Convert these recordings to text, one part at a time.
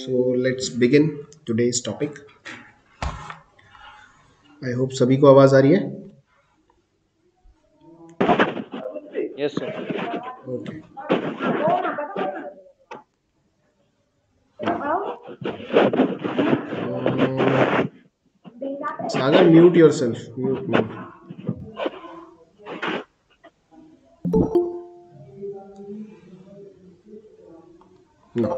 So let's begin today's topic. I hope सभी को आवाज आ रही है. Yes, sir. Okay. Sagar, mute yourself. Mute. No.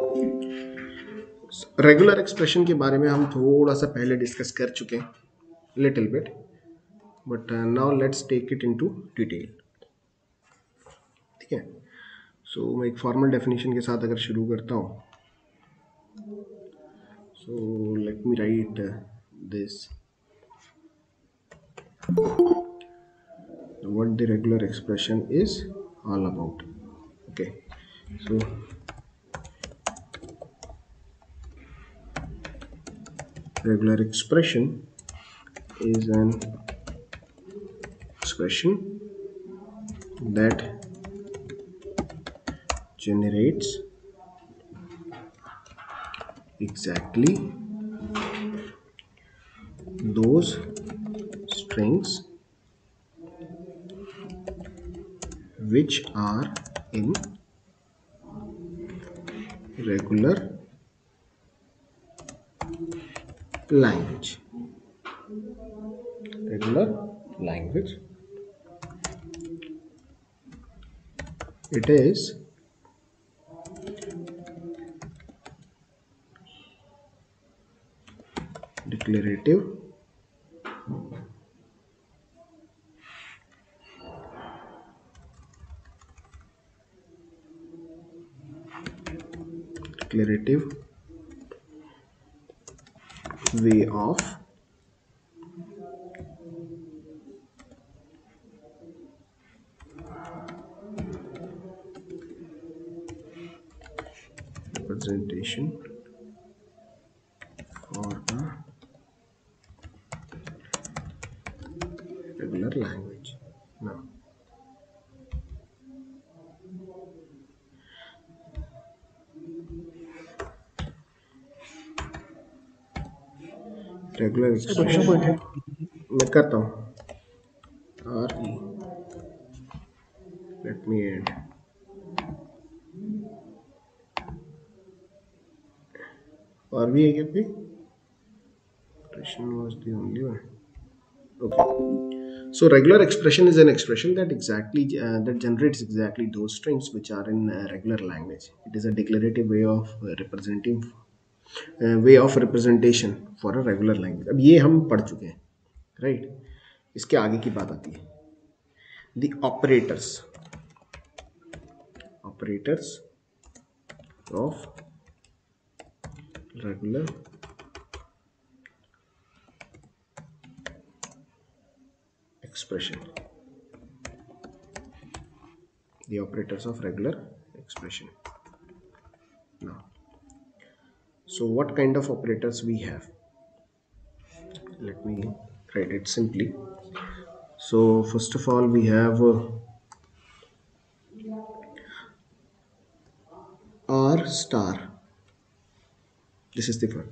Regular expression के बारे में हम थोड़ा सा पहले डिस्कस कर चुके हैं, little bit, but now let's take it into detail. ठीक है. सो मैं एक फॉर्मल डेफिनेशन के साथ अगर शुरू करता हूँ, so let me right this. What the regular expression is all about. Okay, so regular expression is an expression that generates exactly those strings which are in regular language. Regular language. It is declarative, way of representation for a regular language. Now, regular expression मैं करता हूँ. R E let me add और भी है क्या कोई? Expression was the only one. Okay. So regular expression is an expression that that generates exactly those strings which are in regular language. It is a declarative way of representation for a regular language. अब ये हम पढ़ चुके हैं, right? इसके आगे की बात आती है. The operators of regular expression. The operators of regular expression. Now, so what kind of operators we have? Let me write it simply. So first of all we have R star. This is the first.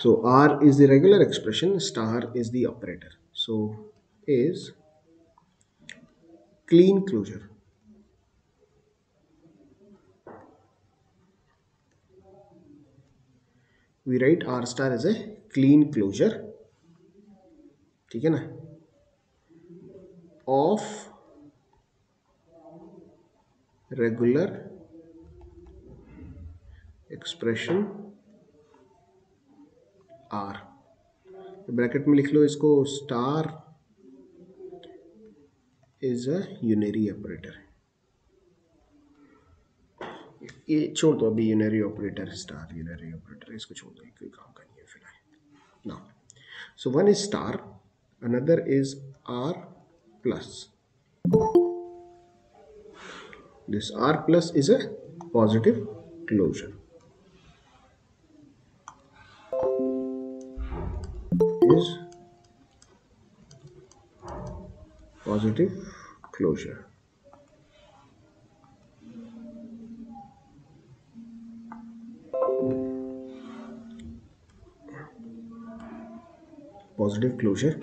So R is the regular expression, star is the operator. So is clean closure. We write R star as a clean closure. ठीक है ना? Of regular expression R. Bracket में लिख लो इसको. Star is a unary operator. ये छोड़ दो अभी, unary operator, star unary operator, इसको छोड़ दो, कोई काम का नहीं है फिलहाल. Now so one is star, another is R plus. This R plus is a positive closure. Is positive closure. positive closure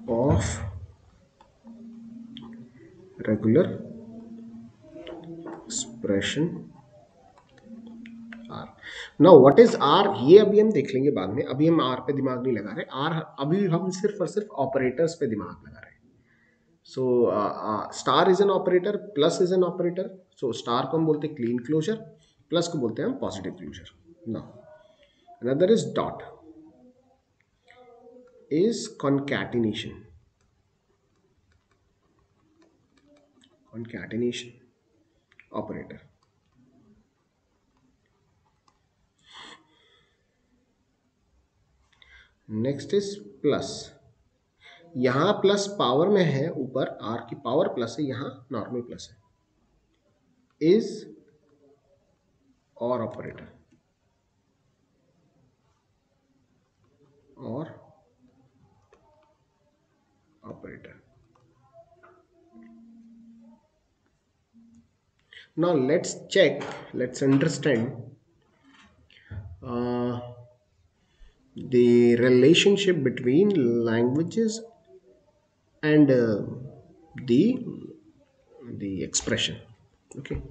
of regular expression R. Now what is R, ये अभी हम देख लेंगे बाद में, अभी हम R पे दिमाग नहीं लगा रहे। R अभी हम सिर्फ और सिर्फ ऑपरेटर्स पे दिमाग लगा रहे हैं। So star is an operator, plus is an operator. So star को हम बोलते हैं क्लीन क्लोजर, प्लस को बोलते हैं हम positive closure. Now another is dot, is concatenation operator. Next is plus, यहां प्लस पावर में है, ऊपर आर की पावर प्लस है, यहां नॉर्मल प्लस है। Is or operator, or operator. now let's understand the relationship between languages and the expression. Okay,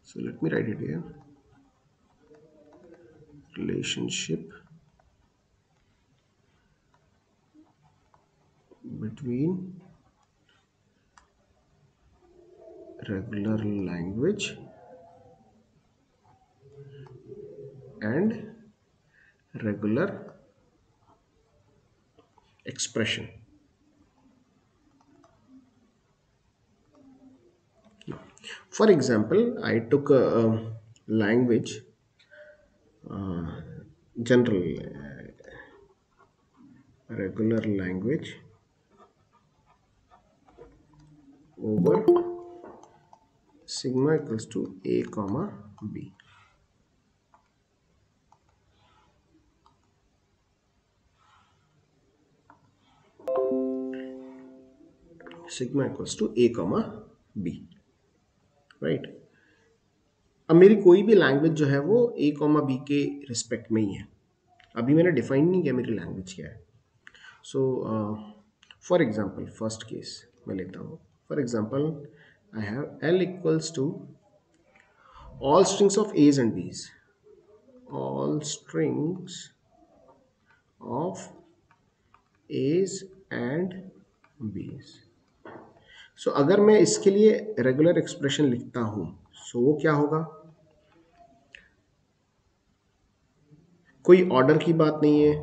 so let me write it here. Relationship between regular language and regular expression. For example, I took a language, general regular language over sigma equals to a comma b. sigma equals to a comma b, right. अब मेरी कोई भी language जो है वो a comma B के respect में ही है। अभी मैंने डिफाइन नहीं किया मेरी लैंग्वेज क्या है। So for example first case मैं लेता हूँ। For example I have l equals to all strings of a's and b's, all strings of a's and b's। So अगर मैं इसके लिए रेगुलर एक्सप्रेशन लिखता हूं, सो वो क्या होगा, कोई ऑर्डर की बात नहीं है,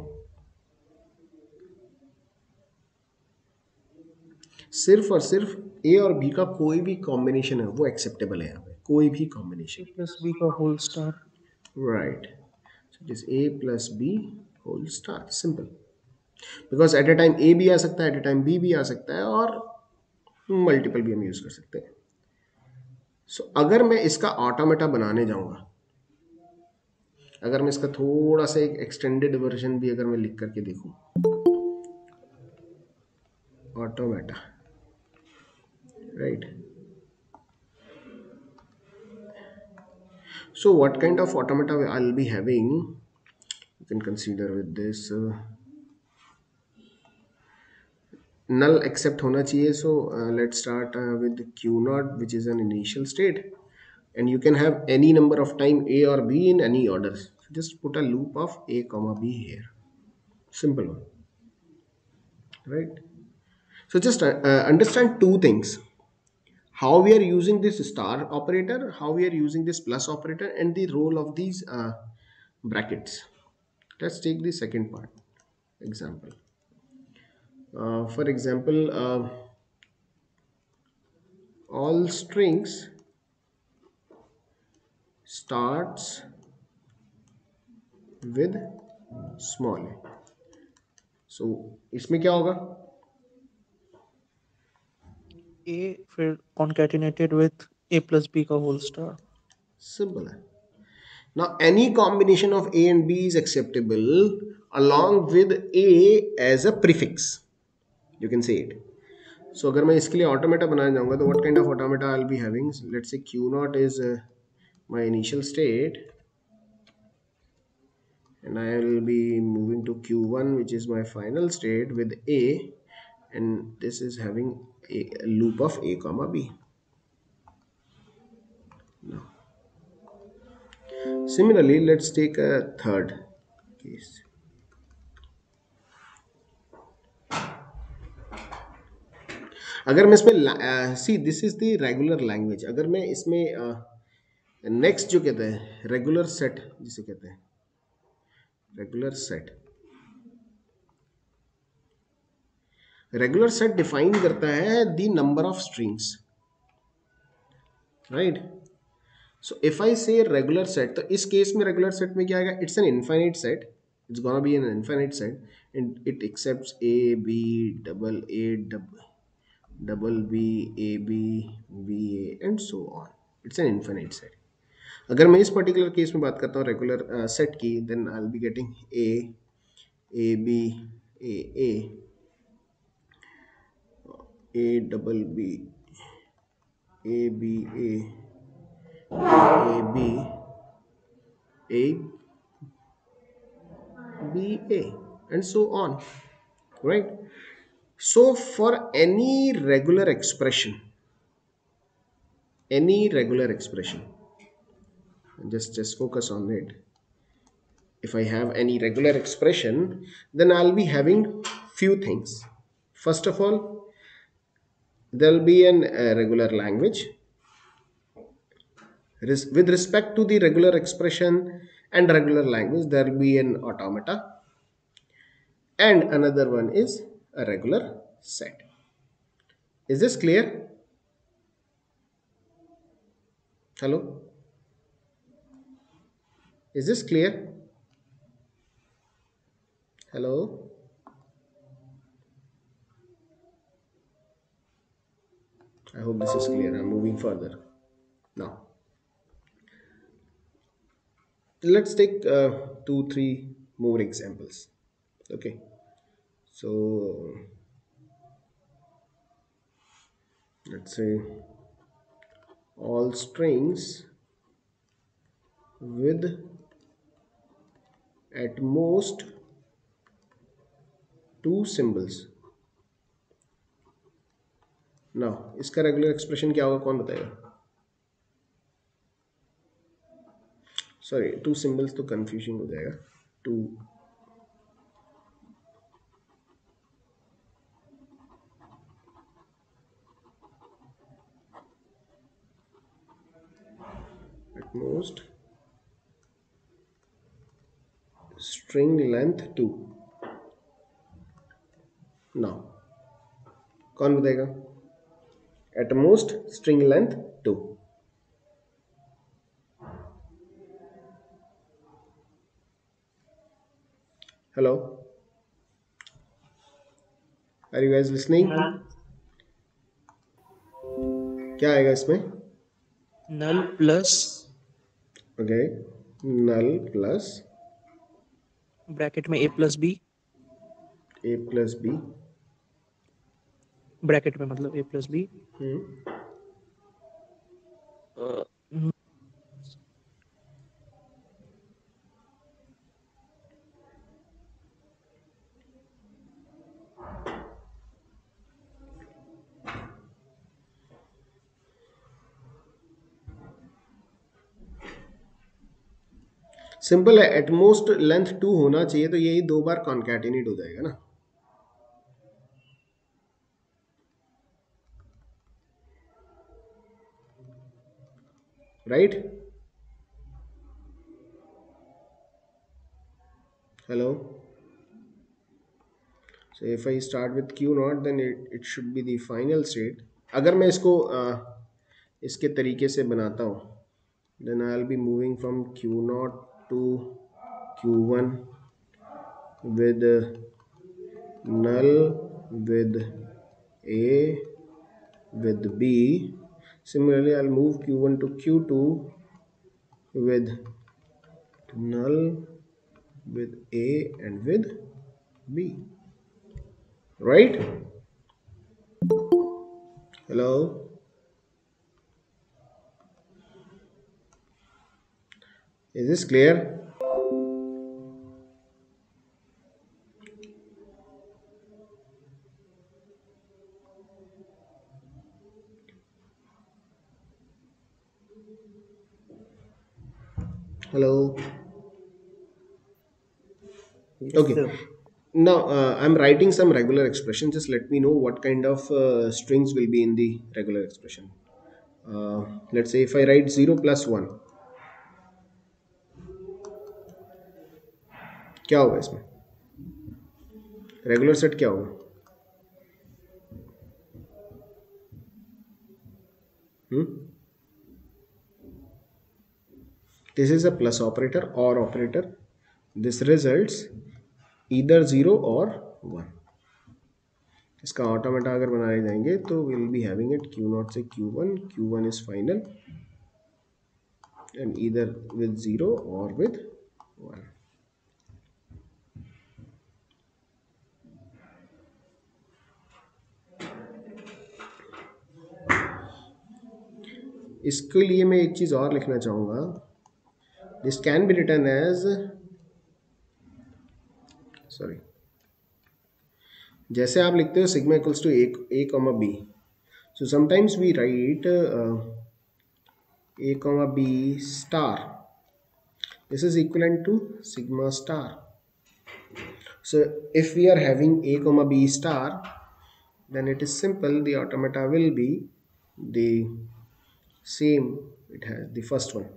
सिर्फ और सिर्फ ए और बी का कोई भी कॉम्बिनेशन है वो एक्सेप्टेबल है यहाँ पे, कोई भी कॉम्बिनेशन प्लस बी का whole star. Right. So it is a plus b whole star, simple. Because at a time a भी आ सकता है, एट ए टाइम बी भी आ सकता है, और मल्टीपल भी हम यूज कर सकते हैं। सो अगर मैं इसका ऑटोमेटा बनाने जाऊंगा, अगर मैं इसका थोड़ा सा एक एक्सटेंडेड वर्जन भी अगर मैं लिख करके देखूं, automata, right. So what kind of automata I'll be having, you can consider with this null accept होना चाहिए। So let's start with q naught, which is an initial state, and you can have any number of time a or b in any order. So just put a loop of a comma b here, simple one, right? So just understand two things: how we are using this star operator, how we are using this plus operator, and the role of these brackets. Let's take the second part example. For example, all strings starts with small a. So इसमें क्या होगा, ए फिर कॉन्कैटिनेटेड with A plus b का whole star. Simple है। Now any combination of a and b is acceptable along with a as a prefix, you can say it. So अगर मैं इसके लिए ऑटोमेटा बनाने जाऊंगा, तो what kind of automata I'll be having? Let's say q naught is my initial state, and I will be moving to Q1, which is my final state with A, and this is having a loop of A comma B. Now, similarly, let's take a third case. अगर मैं इसमें see this is the regular language, अगर मैं इसमें next जो कहते हैं regular set, जिसे कहते हैं regular set, regular set define करता है the number of strings, right. So if I से रेगुलर सेट, तो इस केस में रेगुलर सेट में क्या आएगा, it's an infinite set, it's gonna be an infinite set and it accepts A B double A double B A B B A and so on. It's an infinite set. अगर मैं इस particular case में बात करता हूँ regular set की, then I will be getting A B A A double B A B A B A B A and so on, right? So for any regular expression, just focus on it. If I have any regular expression, then I'll be having few things. First of all, there'll be an regular language. With respect to the regular expression and regular language, there will be an automata, and another one is a regular set. Is this clear? Hello? Is this clear? Hello? I hope this is clear. I'm moving further. Now, let's take 2-3 more examples. Okay. So, let's say all strings with at most 2 symbols. Now, इसका regular expression क्या होगा, कौन बताएगा? Sorry, 2 symbols तो confusing हो जाएगा. 2 at most string length 2. Now, कौन बताएगा? At most string length 2. Hello? Are you guys listening? क्या आएगा इसमें? null plus Okay, null plus bracket में a plus b, a plus b. Bracket में मतलब a plus b, uh, simple है, at most length 2 होना चाहिए, तो यही 2 बार कॉन्कैटिनेट हो जाएगा ना. Right? Hello? So if I start with Q naught, then it should be the final state. अगर मैं इसको इसके तरीके से बनाता हूँ, then I'll be moving from Q naught to Q1 with null with A with B. Similarly, I'll move Q1 to Q2 with null with A and with B. Right? Hello? Is this clear? Hello. Yes, Okay. sir. Now I'm writing some regular expression. Just let me know what kind of strings will be in the regular expression. Let's say if I write 0 plus 1, क्या होगा इसमें? Regular set क्या होगा? This is a plus operator or operator. This results either 0 or 1. इसका automata अगर बनाए जाएंगे तो will be having it Q0 से Q1. Q1 is final and either with 0 or with 1. इसके लिए मैं एक चीज़ और लिखना चाहूँगा. This can be written as, sorry, जैसे आप लिखते हो sigma equals to a comma b. So sometimes we write a comma b star. This is equivalent to sigma star. So if we are having a comma b star, then it is simple. The automata will be the same. It has the first one.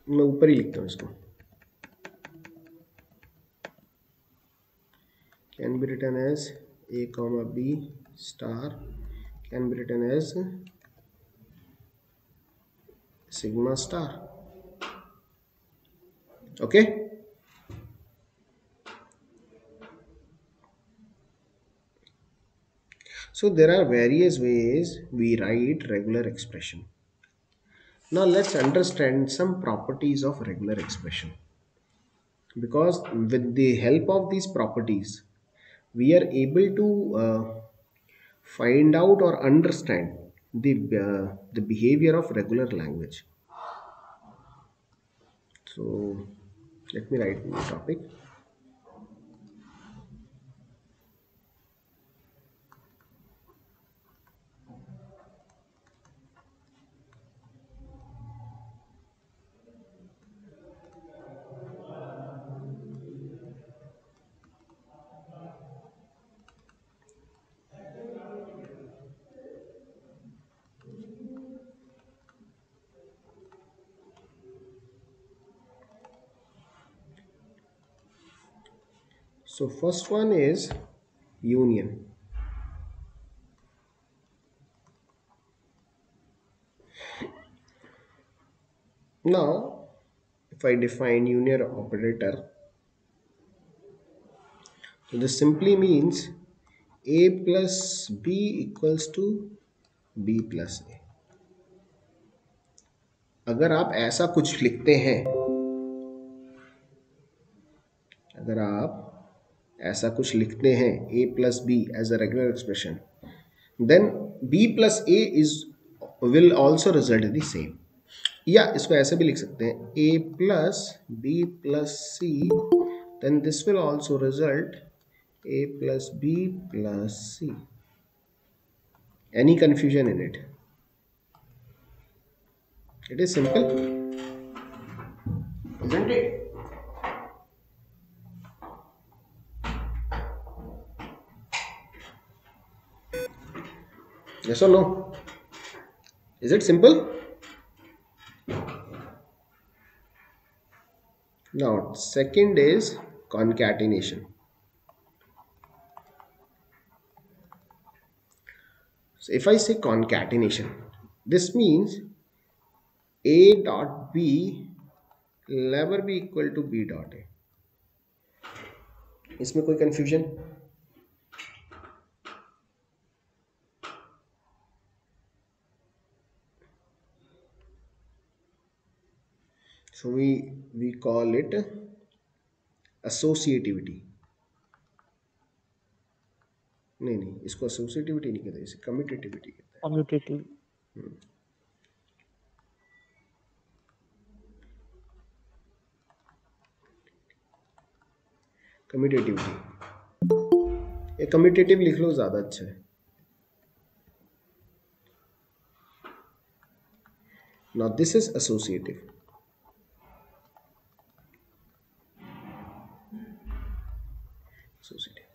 मैं ऊपर ही लिखता हूँ इसको. Can be written as a comma b star. Can be written as sigma star. Okay. So there are various ways we write regular expression. Now let's understand some properties of regular expression. Because with the help of these properties, we are able to find out or understand the behavior of regular language. So let me write the topic. So first one is union. Now if I define union operator, so this simply means a plus b equals to b plus a. अगर आप ऐसा कुछ लिखते हैं, अगर आप ऐसा कुछ लिखते हैं a plus b as a regular expression, then b plus a is will also result in the same. या इसको ऐसे भी लिख सकते हैं a plus b plus c, then this will also result a plus b plus c. Any confusion in it? It is simple, isn't it? Yes or no? Is it simple? Now second is concatenation. So if I say concatenation, this means a dot b will never be equal to b dot a. इसमें कोई confusion? So we call it associativity. नहीं इसको associativity नहीं कहते, इसे commutativity कहते हैं. Commutative. Commutativity. ये commutative लिख लो ज़्यादा अच्छा है. Now this is associative. Associative.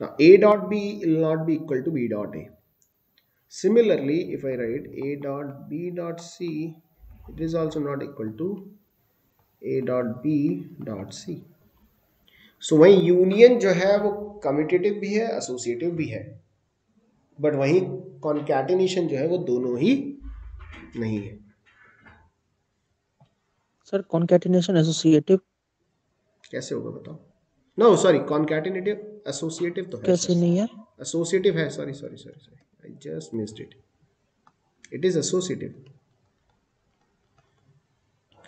Now A dot B will not be equal to B dot A. Similarly, if I write A dot B dot C, it is also not equal to A dot B dot C. सो वहीं union जो है वो commutative भी है, associative भी है, but वहीं concatenation जो है वो दोनों ही नहीं है. सर कॉन्कैटिनेशन एसोसिएटिव कैसे होगा बताओ? नो सॉरी, कॉन्कैटिनेटिव एसोसिएटिव तो है. कैसे नहीं है? एसोसिएटिव है, sorry, I just missed it. It is associative.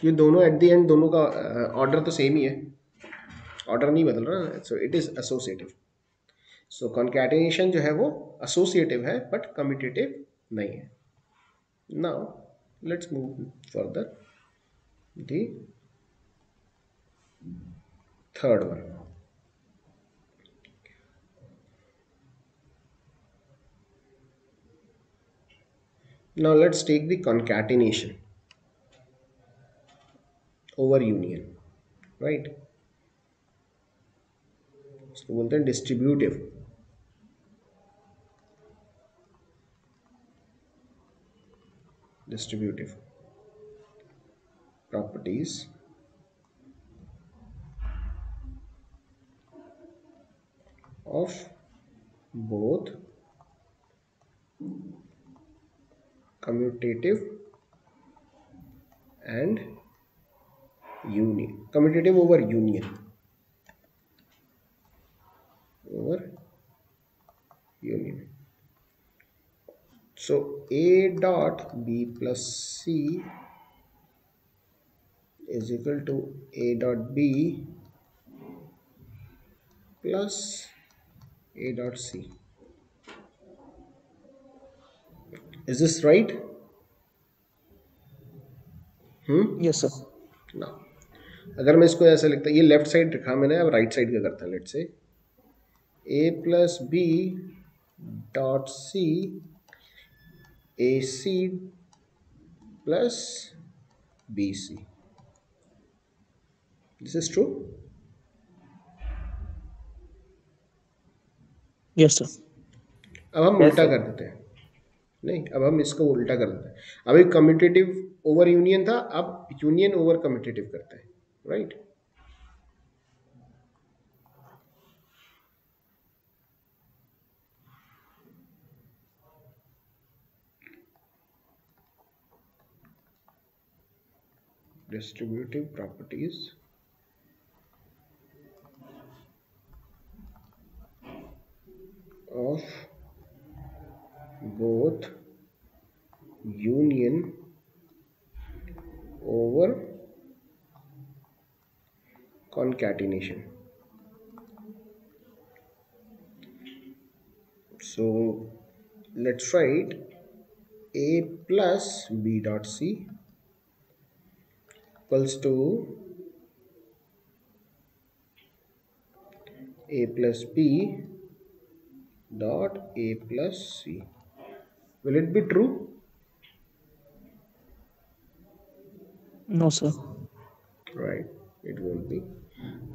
ये दोनों एट द एंड दोनों का ऑर्डर तो सेम ही है, ऑर्डर नहीं बदल रहा. सो it is associative. So concatenation जो है वो एसोसिएटिव है बट कम्यूटेटिव नहीं है. Now let's move further. The third one. Now let's take the concatenation over union, right? इसको बोलते हैं distributive. Distributive properties of both commutative and union. Commutative over union. Over union. So A dot B plus C is equal to A dot B plus A dot C. Is this right? Yes sir. ना, अगर मैं इसको ऐसे लिखता, ये left side लिखा मैंने, अब राइट साइड का करता है. Let's say A plus B dot C AC plus BC. This is true. Yes sir. अब हम उल्टा कर देते हैं. नहीं, अब हम इसको उल्टा कर देते हैं. अभी कम्यूटेटिव ओवर यूनियन था, अब यूनियन ओवर कम्यूटेटिव करते हैं, right? Distributive properties of both union over concatenation. So let's write A plus B dot C equals to A plus B dot A plus C. Will it be true? No sir. Right, it won't be.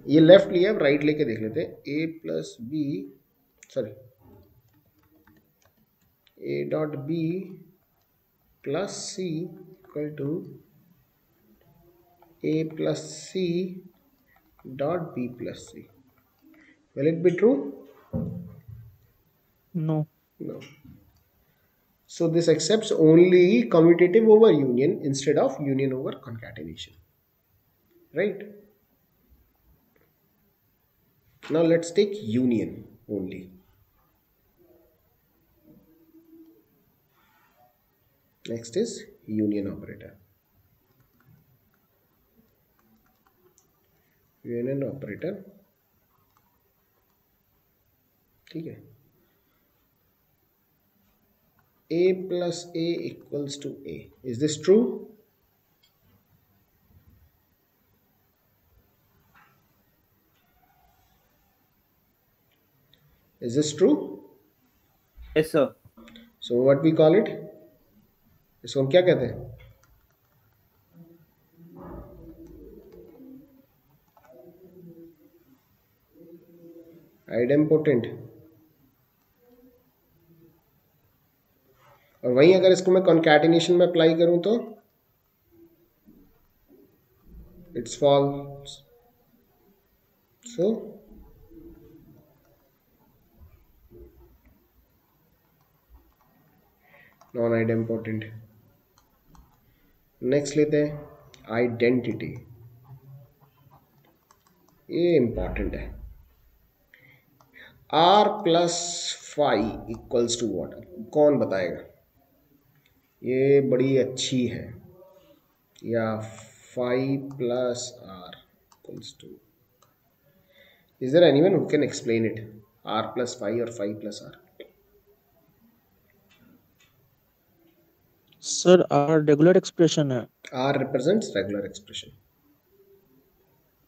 ये left लिया, अब right लेके देख लेते हैं. A plus B, sorry, A dot B plus C equal to A plus C dot B plus C. Will it be true? No. No. So this accepts only commutative over union instead of union over concatenation. Right? Now let's take union only. Next is union operator. Union operator. ठीक है. A plus A equals to A. Is this true? Is this true? Yes, sir. So what we call it? इसको हम क्या कहते हैं? Idempotent. और वहीं अगर इसको मैं कॉन्कैटिनेशन में अप्लाई करूं तो it's false. So non idempotent. Next लेते हैं आइडेंटिटी। ये इंपॉर्टेंट है। R plus five equals to what? कौन बताएगा? ये बड़ी अच्छी है। या five plus are equals to, is there anyone who can explain it? R plus five और five plus r. Sir r regular expression है। R represents regular expression.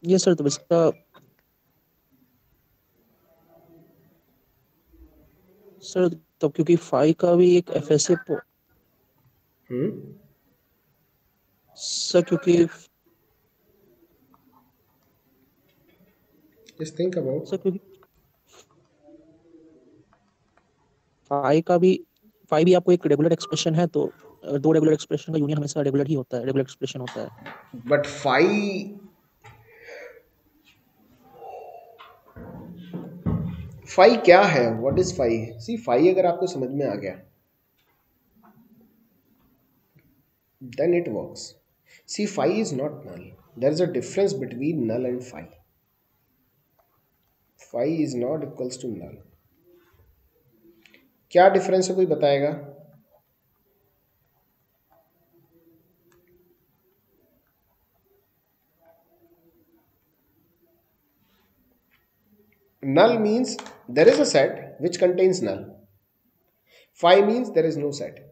ये सर तो इसका सर तो क्योंकि फाइव का भी एक एफएसए सर क्योंकि जस्ट थिंक अबाउट। सर क्योंकि फाइव भी आपको एक रेगुलर एक्सप्रेशन है, तो दो रेगुलर एक्सप्रेशन का यूनियन हमेशा रेगुलर ही होता है, रेगुलर एक्सप्रेशन होता है। बट फाइव क्या है? What is five? See five अगर आपको समझ में आ गया then it works. See, phi is not null. There is a difference between null and phi. Phi is not equals to null. क्या डिफरेंस है, कोई बताएगा? Null means there is a set which contains null. Phi means there is no set.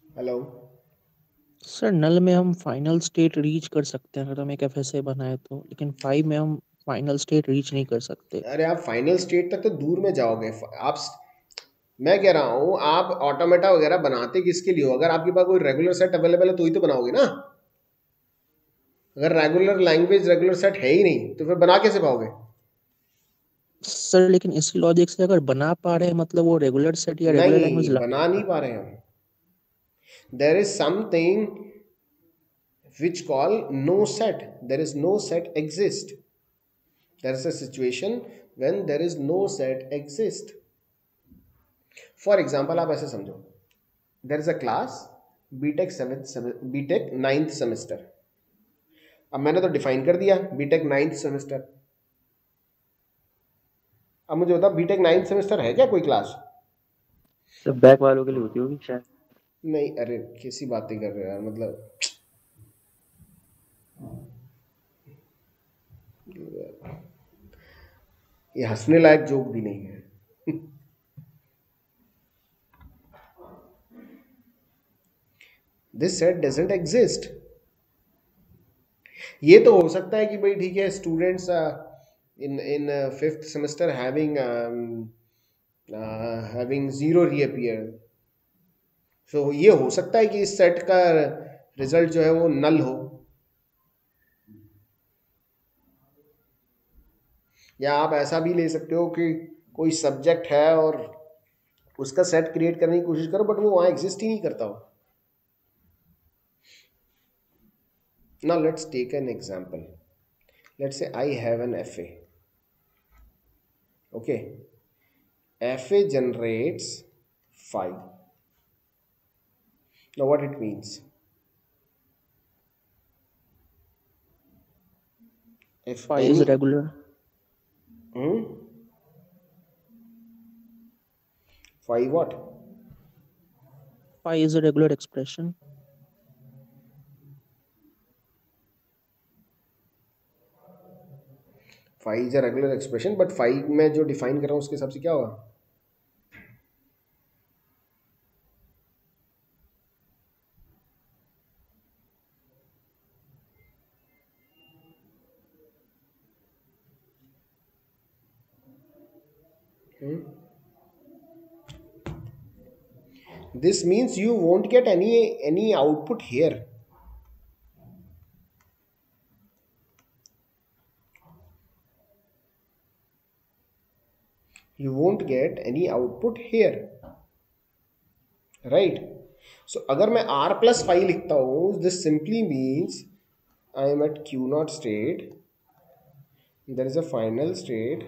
Hello sir null में हम final state reach कर सकते हैं अगर हम एक एफएसए बनाए तो, लेकिन फाइव में हम फाइनल स्टेट रीच नहीं कर सकते। अरे आप फाइनल स्टेट तक तो दूर में जाओगे आप। मैं कह रहा हूं आप ऑटोमेटा वगैरह बनाते किसके लिए हो? अगर आपके पास कोई रेगुलर सेट अवेलेबल है तो ही तो बनाओगे ना। अगर रेगुलर लैंग्वेज रेगुलर सेट है ही नहीं तो फिर बना कैसे पाओगे? सर लेकिन इसी लॉजिक से अगर बना पा रहे हैं मतलब वो रेगुलर सेट या रेगुलर लैंग्वेज नहीं, बना नहीं पा रहे हम। There is something which call no set. There is no set exist. There is a situation when there is no set exist. For example, आप ऐसे समझो, there is a class B Tech B Tech 9th semester. अब मैंने तो define कर दिया BTech 9th semester. अब मुझे बता बीटेक 9th सेमेस्टर है क्या कोई क्लास? सब बैक वालों के लिए होती होगी शायद। नहीं, अरे कैसी बातें कर रहे हो यार, मतलब ये हंसने लायक जोक भी नहीं है। This set doesn't exist. ये तो हो सकता है कि भाई ठीक है, students in 5th semester having zero reappear. So ये हो सकता है कि इस सेट का रिजल्ट जो है वो नल हो। या आप ऐसा भी ले सकते हो कि कोई सब्जेक्ट है और उसका सेट क्रिएट करने की कोशिश करो बट वो वहां एग्जिस्ट ही नहीं करता हो। Now let's take an example. Let's say I have an FA. Okay. FA generates 5. Now what it means? If five is regular. 5 what? Five is a regular expression. 5 is a regular expression but 5 में जो define कर रहा हूँ उसके हिसाब से क्या होगा? This means you won't get any output here. you won't get any output here, right? So अगर मैं r+5 लिखता हूँ, this simply means I am at q0 state, there is a final state,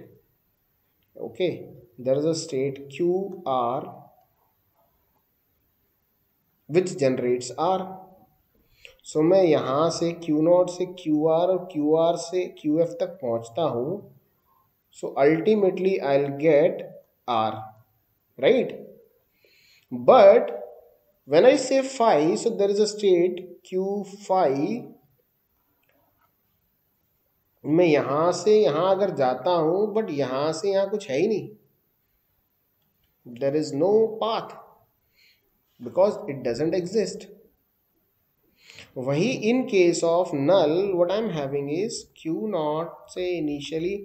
okay, there is a state qr which generates r. So मैं यहाँ से q0 से qr और qr से qf तक पहुँचता हूँ, so ultimately I'll get r, right? But when I say phi, so there is a state q phi, मैं यहां से यहां अगर जाता हूं, बट यहां से यहां कुछ है ही नहीं, there is no path because it doesn't exist. वही in case of null what I am having is q0 से initially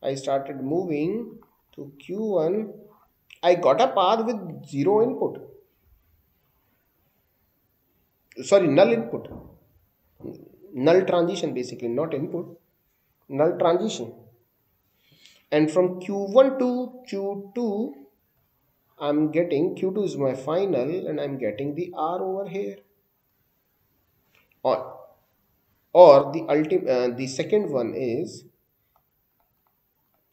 I started moving to q1, I got a path with zero input, sorry, null input, null transition basically, not input, null transition. And from q1 to q2 I'm getting, q2 is my final, and I'm getting the r over here, or the ultimate the second one is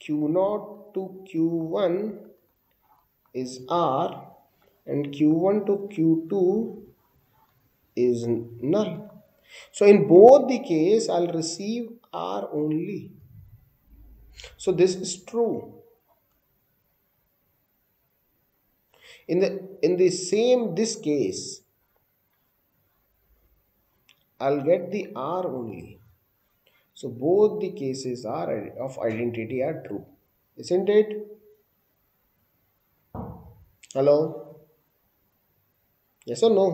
q0 to q1 is r and q1 to q2 is null. So in both the case I'll receive r only. So this is true. In the same this case I'll get the r only. So both the cases are of identity are true, isn't it? Hello? Yes or no?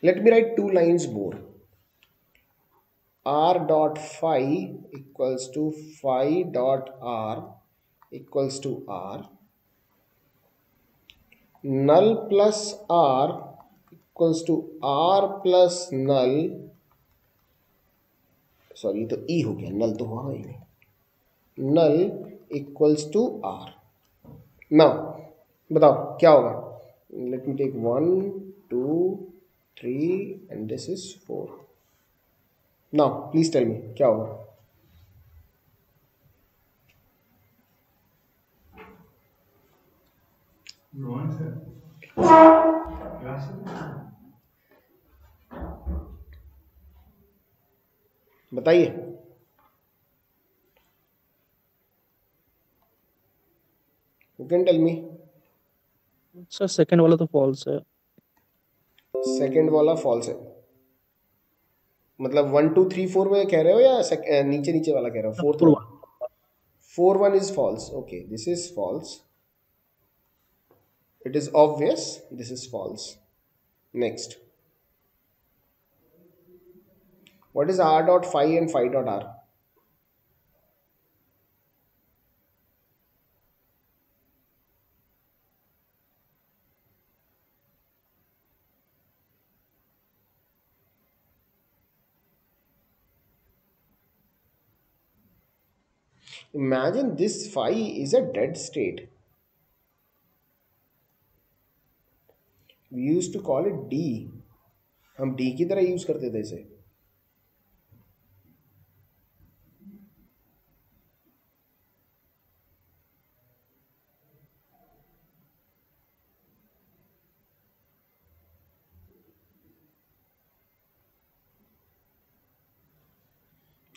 Let me write two lines more. R dot phi equals to phi dot r equals to r. Null plus r equals to r plus null. Sorry, तो e हो गया, null तो हुआ ही नहीं. Null equals to r. Now बताओ क्या होगा? Let me take 1 2 3 and this is 4. Now please tell me क्या होगा? बताइए. Who can tell me? Sir second वाला तो फॉल्स है. सेकंड वाला फॉल्स है, मतलब 1 2 3 4 में कह रहे हो या नीचे नीचे वाला कह रहे हो? फोर्थ वाला 4 1 is false. Okay, this is false. It is obvious this is false. Next, what is r dot phi and phi dot r? Imagine this phi is a dead state. We used to call it d. हम d की तरह use करते थे इसे.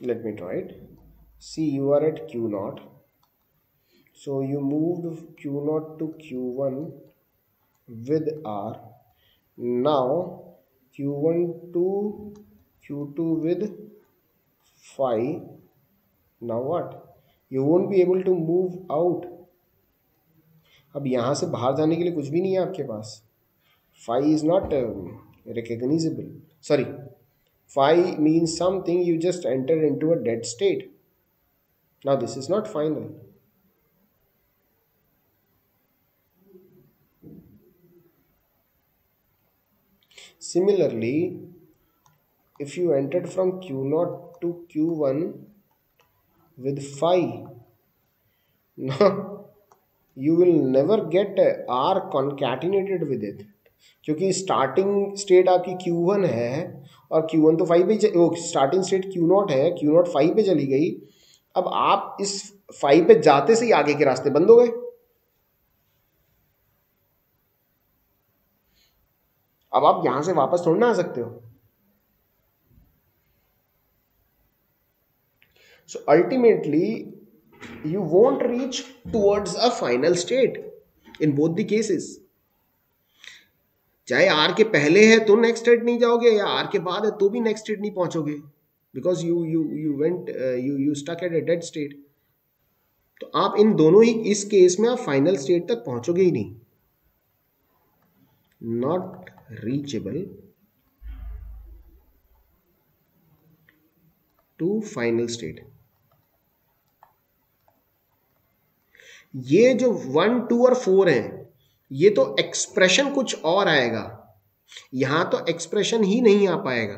Let me try it. See, you are at q0, so you moved q0 to q1 with r. Now q1 to q2 with phi. Now what? You won't be able to move out. अब यहाँ से बाहर जाने के लिए कुछ भी नहीं है आपके पास. Phi is not recognizable. Sorry, phi means something you just entered into a dead state. Now this is not final. Similarly, if you entered from q0 to q1 with phi, No, you will never get R concatenated with it, क्योंकि starting state आपकी Q1 है और Q1 तो 5 पे starting state Q0 है, Q0 5 पे चली गई। अब आप इस 5 पे जाते से ही आगे के रास्ते बंद हो गए। अब आप यहां से वापस थोड़ी ना आ सकते हो। So ultimately you won't reach towards a final state in both the cases. चाहे आर के पहले है तो नेक्स्ट स्टेट नहीं जाओगे, या आर के बाद है तो भी नेक्स्ट स्टेट नहीं पहुंचोगे, because you went you stuck at a dead state. तो आप इन दोनों ही, इस केस में आप फाइनल स्टेट तक पहुंचोगे ही नहीं। Not reachable to final state. ये जो 1, 2 और 4 हैं, ये तो एक्सप्रेशन कुछ और आएगा, यहां तो एक्सप्रेशन ही नहीं आ पाएगा।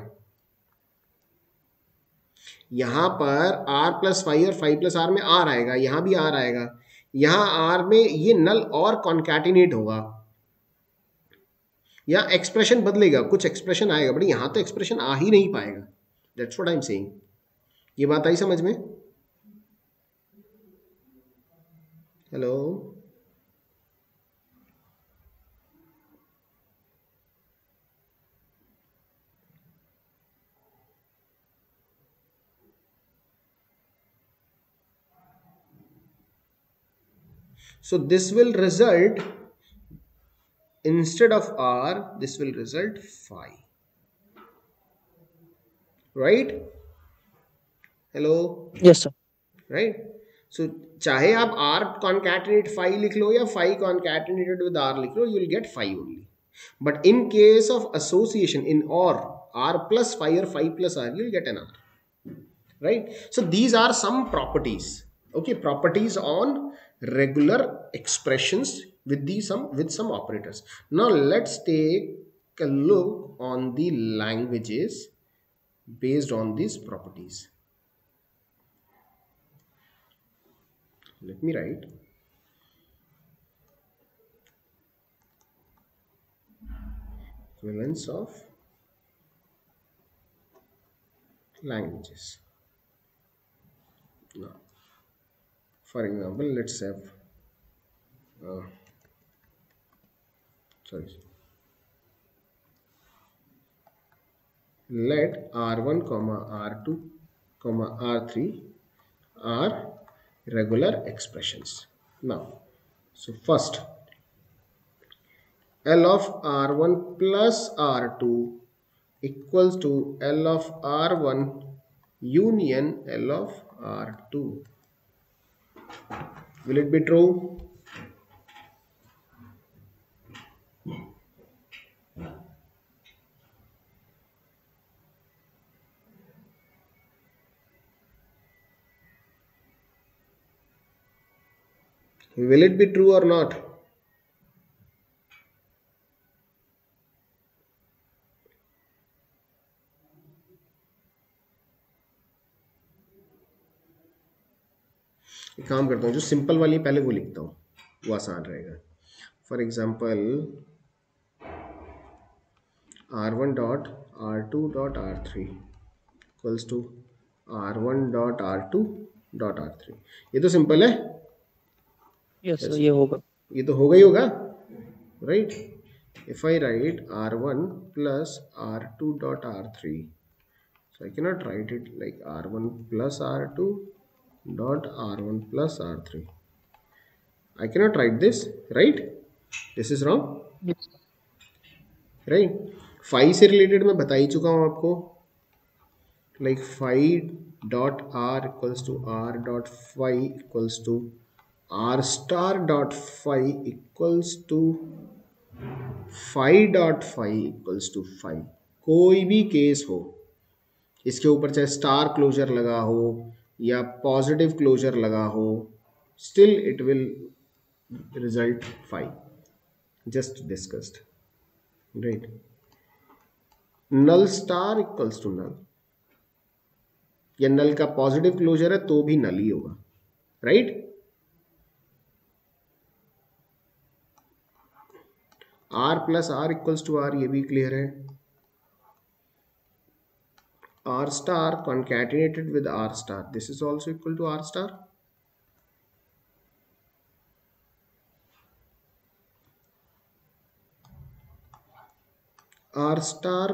यहां पर r प्लस 5 और 5 प्लस r में r आएगा, यहां भी r आएगा, यहां r में ये नल और कॉन्कैटिनेट होगा, यहां एक्सप्रेशन बदलेगा, कुछ एक्सप्रेशन आएगा, बट यहां तो एक्सप्रेशन आ ही नहीं पाएगा। That's what I am saying. ये बात आई समझ में? Hello, so this will result, instead of r this will result phi, right? Hello, yes sir. Right? So चाहे आप r concatenate phi लिख लो या phi concatenated with r लिख लो, you will get phi only. But in case of association, in or r plus phi or phi plus r, you will get an r, right? So these are some properties, okay, properties on regular expressions with these with some operators. Now let's take a look on the languages based on these properties. Let me write equivalence of languages. Now, for example, let's have let r1 comma r2 comma r3 are regular expressions. Now, so first, L of r1 plus r2 equals to L of r1 union L of r2. Will it be true? Will it be true or not? एक काम करता हूँ, जो simple वाली पहले वो लिखता हूँ, वो आसान रहेगा। For example r1 dot r2 dot r3 equals to r1 dot r2 dot r3। ये तो सिंपल है। यस सर, ये होगा। ये तो होगा ही होगा, right? If I right r1 plus r2 dot r3, so I cannot write it like r1 plus r2 dot r1 plus r3. I cannot write this, right? This is wrong, Yes. right? phi से related मैं बता ही चुका हूँ आपको, like phi dot r equals to r dot phi equals to r star dot phi equals to phi dot phi equals to phi। कोई भी case हो, इसके ऊपर चाहे स्टार क्लोजर लगा हो या पॉजिटिव क्लोजर लगा हो, still it will result phi, just discussed, right? Null star equals to null, या नल का पॉजिटिव क्लोजर है तो भी नल ही होगा, right? R plus are equals to R, ये भी क्लियर है। R star concatenated with R star, this is also equal to R star. R star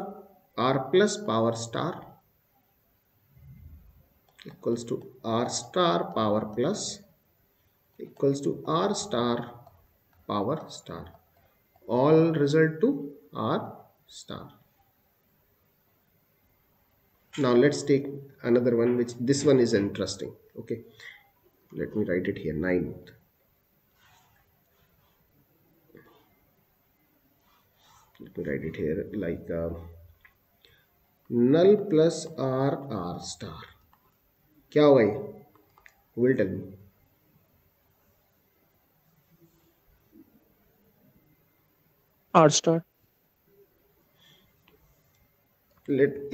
R plus power star equals to r star power plus equals to r star power star, all result to r star. Now let's take another one, which this one is interesting. Okay, let me write it here. 9th, let me write it here like null plus r r star, क्या होगा ये? Who will tell me? R star.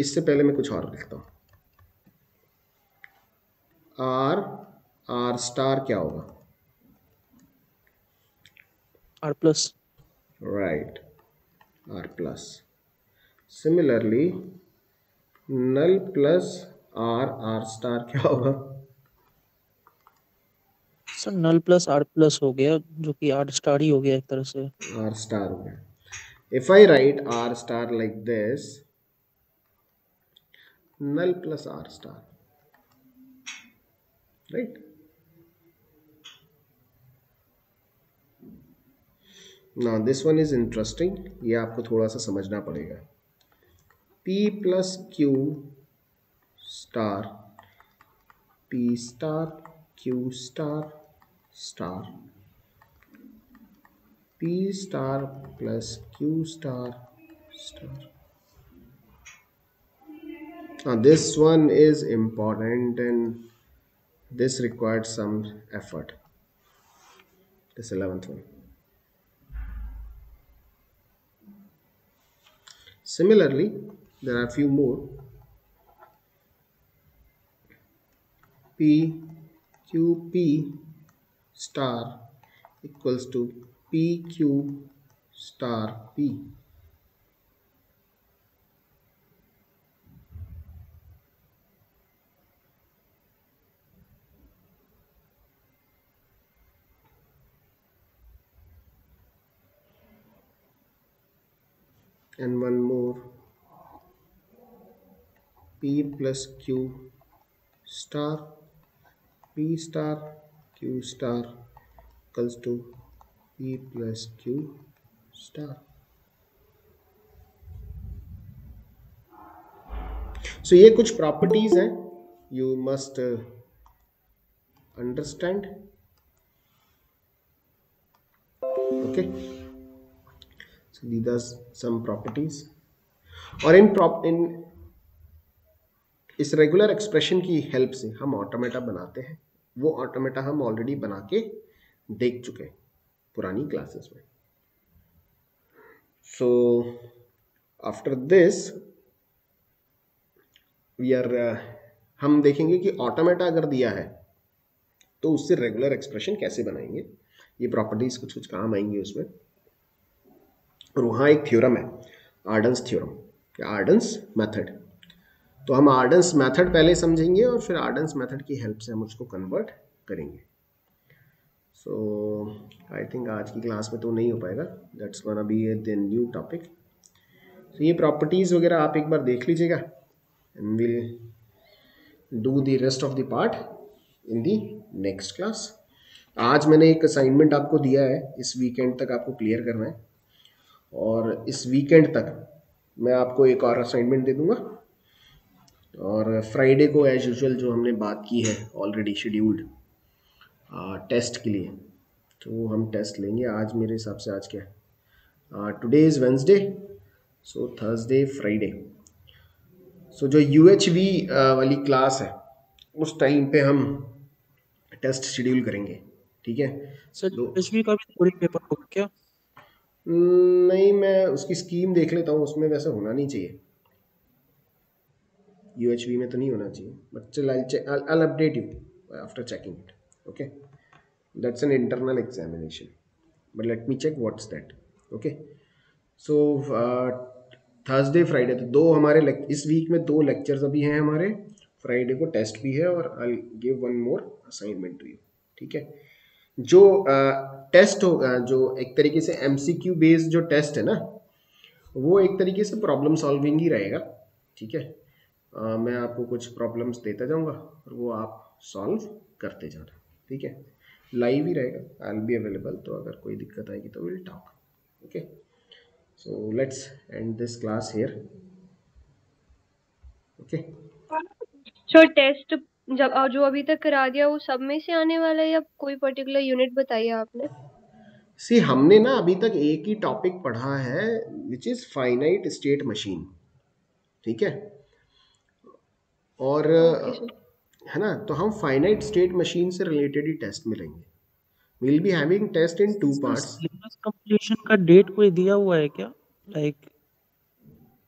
इससे पहले मैं कुछ और लिखता हूँ। आर आर स्टार क्या होगा? R plus. Right, r plus. Similarly, null plus r star क्या होगा? Sir null plus R plus हो गया, जो कि आर स्टार ही हो गया एक तरह से। r star हो गया। If I write r star like this, null plus r star, right? Now this one is interesting, ये आपको थोड़ा सा समझना पड़ेगा। p plus q star, p star q star star, p star plus q star star. Now this one is important and this required some effort. This 11th one. Similarly, there are a few more. P Q P star equals to P Q star P. And one more, P plus Q star P star Q star equals to P plus Q star. So ये कुछ properties हैं, you must understand. Okay, so these are some properties. और इन इस regular expression की help से हम automata बनाते हैं। वो ऑटोमेटा हम ऑलरेडी बना के देख चुके हैं पुरानी क्लासेस में। सो आफ्टर दिस हम देखेंगे कि ऑटोमेटा अगर दिया है तो उससे रेगुलर एक्सप्रेशन कैसे बनाएंगे। ये प्रॉपर्टीज कुछ कुछ काम आएंगी उसमें। और वहाँ एक थ्योरम है, आर्डन्स थ्योरम या आर्डन्स मेथड। तो हम आर्डन्स मेथड पहले समझेंगे और फिर आर्डन्स मेथड की हेल्प से हम उसको कन्वर्ट करेंगे। सो आई थिंक आज की क्लास में तो नहीं हो पाएगा, that's gonna be the new topic. तो ये प्रॉपर्टीज़ वगैरह आप एक बार देख लीजिएगा and will do the rest of the part in the next class. आज मैंने एक असाइनमेंट आपको दिया है, इस वीकेंड तक आपको क्लियर करना है और इस वीकेंड तक मैं आपको एक और असाइनमेंट दे दूंगा। और फ्राइडे को एज यूजुअल जो हमने बात की है ऑलरेडी शेड्यूल्ड टेस्ट के लिए, तो हम टेस्ट लेंगे। आज मेरे हिसाब से आज क्या है, today is Wednesday, so Thursday Friday. So जो UHV वाली क्लास है उस टाइम पे हम टेस्ट शेड्यूल करेंगे, ठीक है। सर UHV का भी थ्योरी पेपर होगा क्या? नहीं, मैं उसकी स्कीम देख लेता हूँ, उसमें वैसे होना नहीं चाहिए। UHV में तो नहीं होना चाहिए, बट चल I'll update you after checking it. Okay, that's an internal examination, but let me check what's that. Okay, so Thursday Friday, तो दो हमारे इस वीक में 2 लेक्चर्स अभी हैं हमारे, फ्राइडे को टेस्ट भी है और I give one more assignment to you, ठीक है। जो टेस्ट होगा, जो एक तरीके से एमसीक्यू बेस्ड जो टेस्ट है ना, वो एक तरीके से प्रॉब्लम सॉल्विंग ही रहेगा, ठीक है। मैं आपको कुछ प्रॉब्लम्स देता जाऊंगा और वो आप सॉल्व करते जाना, ठीक है। लाइव ही रहेगा, आई विल बी अवेलेबल, तो अगर कोई दिक्कत आएगी तो will talk, okay. So let's end this class here, okay. Sir test जब जो अभी तक करा दिया वो सब में से आने वाला है या कोई पर्टिकुलर यूनिट बताइए आपने? सी हमने ना अभी तक एक ही टॉपिक पढ़ा है, which is finite state machine, ठीक है। और ओके सर। है ना, तो हम फाइनाइट स्टेट मशीन से रिलेटेड ही टेस्ट मिलेंगे। We will be having test in 2 sir parts. Syllabus completion का डेट कोई दिया हुआ है क्या? लाइक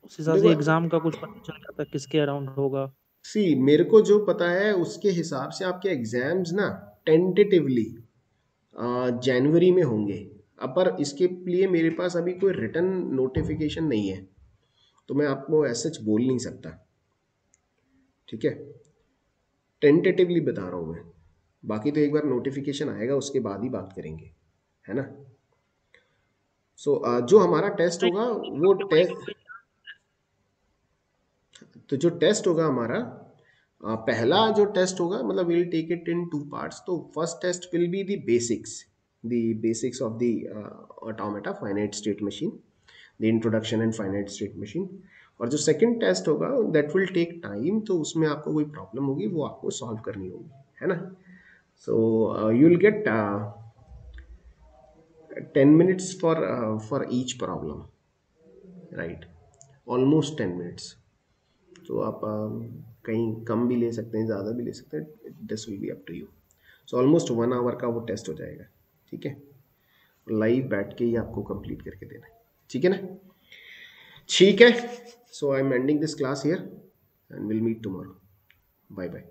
उस हिसाब से देखो, एग्जाम का कुछ पता चल जाता किसके अराउंड होगा? सी मेरे को जो पता है उसके हिसाब से आपके एग्जाम्स ना टेंटेटिवली जनवरी में होंगे। अब पर इसके लिए मेरे पास अभी कोई रिटन नोटिफिकेशन नहीं है, तो मैं आपको ऐसा बोल नहीं सकता, ठीक है। टेंटेटिवली बता रहा हूँ मैं, बाकी तो एक बार नोटिफिकेशन आएगा उसके बाद ही बात करेंगे, है ना। सो जो हमारा टेस्ट होगा वो टेस्ट, तो जो टेस्ट होगा हमारा पहला जो टेस्ट होगा, मतलब will take it in 2 parts. तो first test will be the basics of the automata finite state machine, the introduction and finite state machine. और जो सेकंड टेस्ट होगा दैट विल टेक टाइम, तो उसमें आपको कोई प्रॉब्लम होगी वो आपको सॉल्व करनी होगी, है ना। So you will get 10 minutes for each problem, right, almost 10 minutes। तो आप कहीं कम भी ले सकते हैं, ज़्यादा भी ले सकते हैं, this will be up to you. So almost 1 hour का वो टेस्ट हो जाएगा, ठीक है। लाइव बैठ के ही आपको कंप्लीट करके देना है, ठीक है ना। ठीक है, so I am ending this class here and will meet tomorrow. Bye bye.